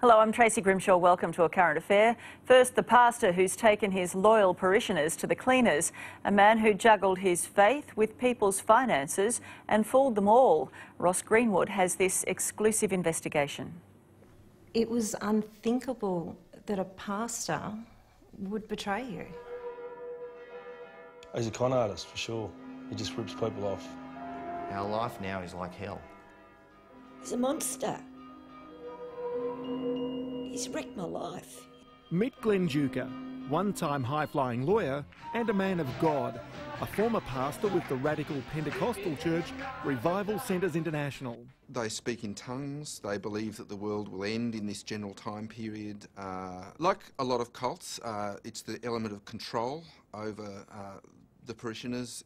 Hello, I'm Tracy Grimshaw. Welcome to A Current Affair. First, the pastor who's taken his loyal parishioners to the cleaners, a man who juggled his faith with people's finances and fooled them all. Ross Greenwood has this exclusive investigation. It was unthinkable that a pastor would betray you. He's a con artist, for sure. He just rips people off. Our life now is like hell. He's a monster. He's wrecked my life. Meet Glenn Duker, one-time high-flying lawyer and a man of God, a former pastor with the radical Pentecostal church Revival Centres International. They speak in tongues. They believe that the world will end in this general time period. Like a lot of cults, it's the element of control over the parishioners.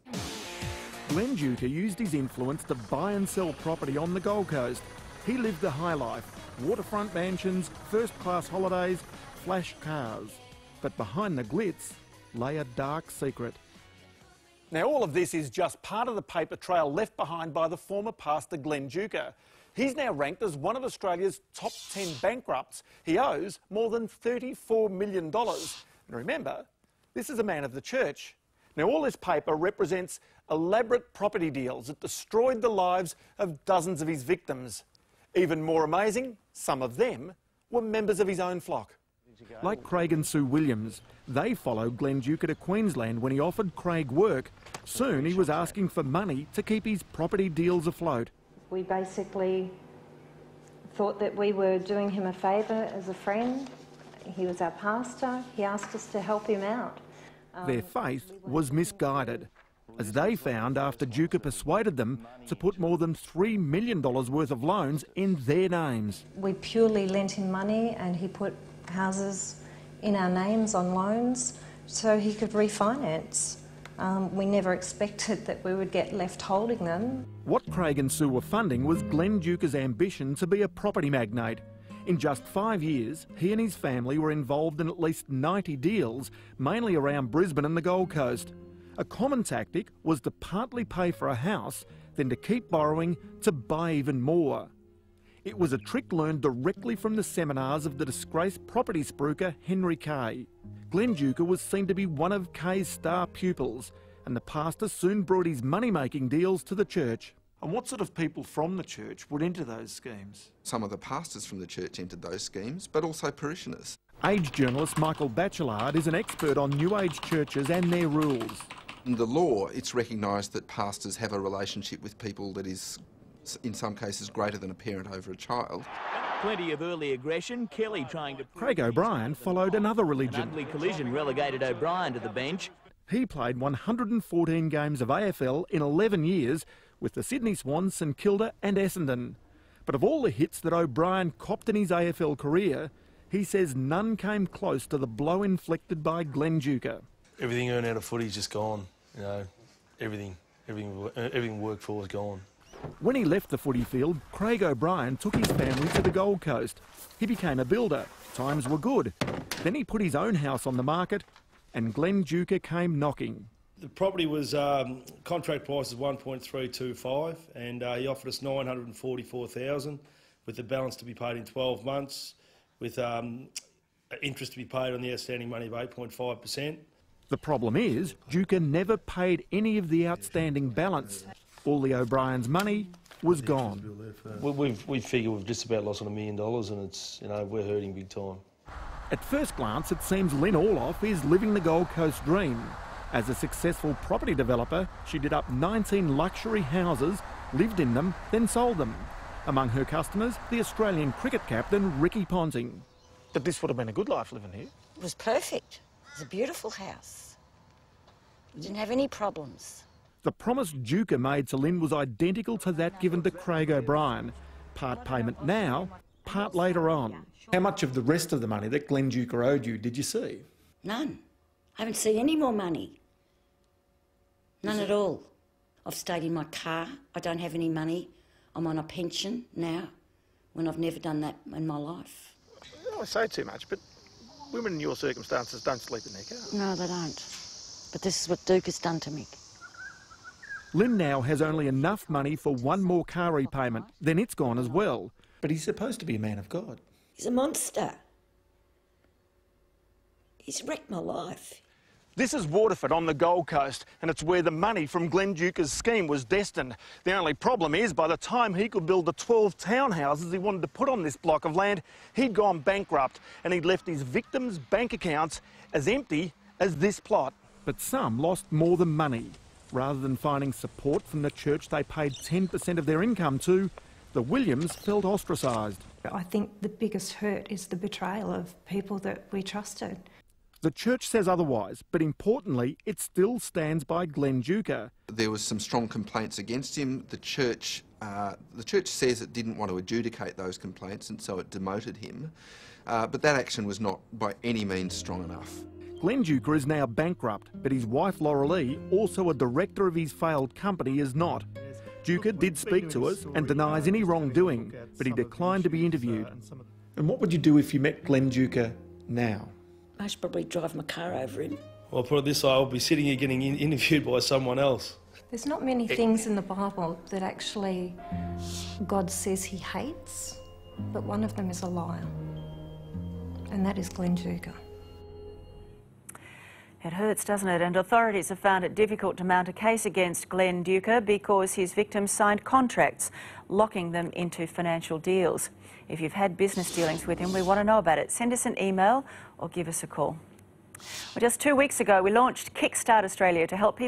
Glenn Duker used his influence to buy and sell property on the Gold Coast. He lived the high life, waterfront mansions, first-class holidays, flash cars. But behind the glitz lay a dark secret. Now, all of this is just part of the paper trail left behind by the former pastor Glenn Duker. He's now ranked as one of Australia's top 10 bankrupts. He owes more than $34 million. And remember, this is a man of the church. Now, all this paper represents elaborate property deals that destroyed the lives of dozens of his victims. Even more amazing, some of them were members of his own flock. Like Craig and Sue Williams, they followed Glenn Duker to Queensland when he offered Craig work. Soon he was asking for money to keep his property deals afloat. We basically thought that we were doing him a favour as a friend. He was our pastor. He asked us to help him out. Their faith was misguided, as they found after Duker persuaded them to put more than $3 million worth of loans in their names. We purely lent him money and he put houses in our names on loans so he could refinance. We never expected that we would get left holding them. What Craig and Sue were funding was Glenn Duker's ambition to be a property magnate. In just 5 years, he and his family were involved in at least 90 deals, mainly around Brisbane and the Gold Coast. A common tactic was to partly pay for a house, then to keep borrowing to buy even more. It was a trick learned directly from the seminars of the disgraced property spruiker Henry Kay. Glenn Duker was seen to be one of Kay's star pupils, and the pastor soon brought his money-making deals to the church. And what sort of people from the church would enter those schemes? Some of the pastors from the church entered those schemes, but also parishioners. Age journalist Michael Batchelard is an expert on New Age churches and their rules. In the law, it's recognised that pastors have a relationship with people that is, in some cases, greater than a parent over a child. Plenty of early aggression. Kelly trying to... Craig O'Brien followed another religion. An ugly collision relegated O'Brien to the bench. He played 114 games of AFL in 11 years with the Sydney Swans, St Kilda and Essendon. But of all the hits that O'Brien copped in his AFL career, he says none came close to the blow inflicted by Glenn Duker. Everything earned out of footy's just gone. You know, everything worked for was gone. When he left the footy field, Craig O'Brien took his family to the Gold Coast. He became a builder. Times were good. Then he put his own house on the market and Glenn Duker came knocking. The property was, contract price is 1.325 and he offered us $944,000 with the balance to be paid in 12 months with interest to be paid on the outstanding money of 8.5%. The problem is, Duker never paid any of the outstanding balance. All the O'Brien's money was gone. We figure we've just about lost on $1 million and it's, you know, we're hurting big time. At first glance, it seems Lynn Orloff is living the Gold Coast dream. As a successful property developer, she did up 19 luxury houses, lived in them, then sold them. Among her customers, the Australian cricket captain Ricky Ponting. But this would have been a good life living here. It was perfect. It was a beautiful house. We didn't have any problems. The promise Duker made to Lynn was identical to that given to Craig O'Brien. Part payment now, part later on. How much of the rest of the money that Glenn Duker owed you did you see? None. I haven't seen any more money. None at all. I've stayed in my car. I don't have any money. I'm on a pension now, when I've never done that in my life. I don't want to say too much, but women in your circumstances don't sleep in their car. No, they don't. But this is what Duke has done to me. Lynn now has only enough money for one more car repayment. Then it's gone as well. But he's supposed to be a man of God. He's a monster. He's wrecked my life. This is Waterford on the Gold Coast, and it's where the money from Glenn Duker's scheme was destined. The only problem is, by the time he could build the 12 townhouses he wanted to put on this block of land, he'd gone bankrupt, and he'd left his victims' bank accounts as empty as this plot. But some lost more than money. Rather than finding support from the church they paid 10% of their income to, the Williams felt ostracised. I think the biggest hurt is the betrayal of people that we trusted. The church says otherwise, but importantly, it still stands by Glenn Duker. There was some strong complaints against him. The church says it didn't want to adjudicate those complaints, and so it demoted him. But that action was not by any means strong enough. Glenn Duker is now bankrupt, but his wife Lauralee, also a director of his failed company, is not. Duker did speak to us and denies any wrongdoing, but he declined to be interviewed. And what would you do if you met Glenn Duker now? Most probably drive my car over him. Well, put it this way, I'll be sitting here getting interviewed by someone else. There's not many things in the Bible that actually God says he hates, but one of them is a liar, and that is Glenn Duker. It hurts, doesn't it? And authorities have found it difficult to mount a case against Glenn Duker because his victims signed contracts locking them into financial deals. If you've had business dealings with him, we want to know about it. Send us an email or give us a call. Well, just 2 weeks ago, we launched Kickstart Australia to help people